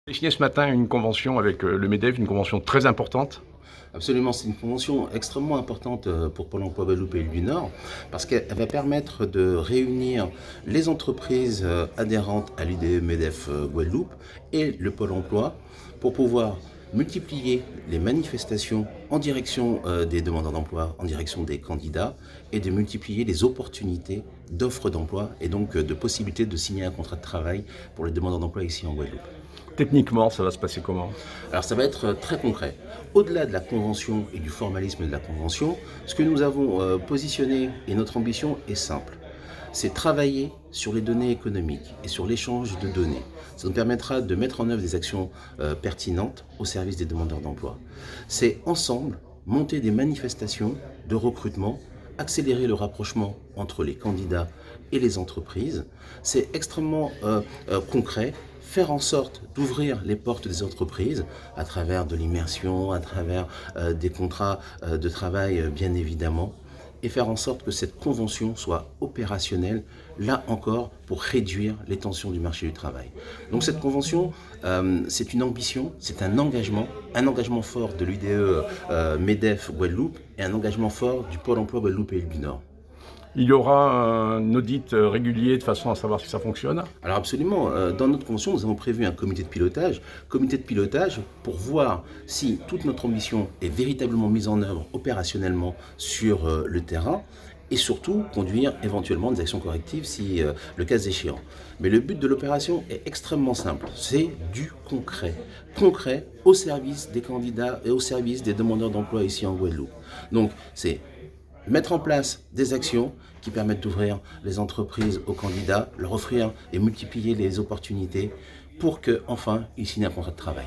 J'ai signé ce matin une convention avec le MEDEF, une convention très importante. Absolument, c'est une convention extrêmement importante pour Pôle emploi Guadeloupe et Île du Nord parce qu'elle va permettre de réunir les entreprises adhérentes à l'UDE MEDEF Guadeloupe et le Pôle emploi pour pouvoir multiplier les manifestations en direction des demandeurs d'emploi, en direction des candidats et de multiplier les opportunités d'offres d'emploi et donc de possibilités de signer un contrat de travail pour les demandeurs d'emploi ici en Guadeloupe. Techniquement, ça va se passer comment? Alors ça va être très concret. Au-delà de la convention et du formalisme de la convention, ce que nous avons positionné et notre ambition est simple. C'est travailler sur les données économiques et sur l'échange de données. Ça nous permettra de mettre en œuvre des actions pertinentes au service des demandeurs d'emploi. C'est ensemble monter des manifestations de recrutement, accélérer le rapprochement entre les candidats et les entreprises. C'est extrêmement concret, faire en sorte d'ouvrir les portes des entreprises à travers de l'immersion, à travers des contrats de travail bien évidemment, et faire en sorte que cette convention soit opérationnelle, là encore, pour réduire les tensions du marché du travail. Donc cette convention, c'est une ambition, c'est un engagement fort de l'UDE MEDEF Guadeloupe et un engagement fort du Pôle emploi Guadeloupe et Île du Nord. Il y aura un audit régulier de façon à savoir si ça fonctionne. Alors absolument, dans notre convention, nous avons prévu un comité de pilotage pour voir si toute notre ambition est véritablement mise en œuvre opérationnellement sur le terrain et surtout conduire éventuellement des actions correctives si le cas échéant. Mais le but de l'opération est extrêmement simple, c'est du concret. Concret au service des candidats et au service des demandeurs d'emploi ici en Guadeloupe. Donc c'est mettre en place des actions qui permettent d'ouvrir les entreprises aux candidats, leur offrir et multiplier les opportunités pour qu'enfin ils signent un contrat de travail.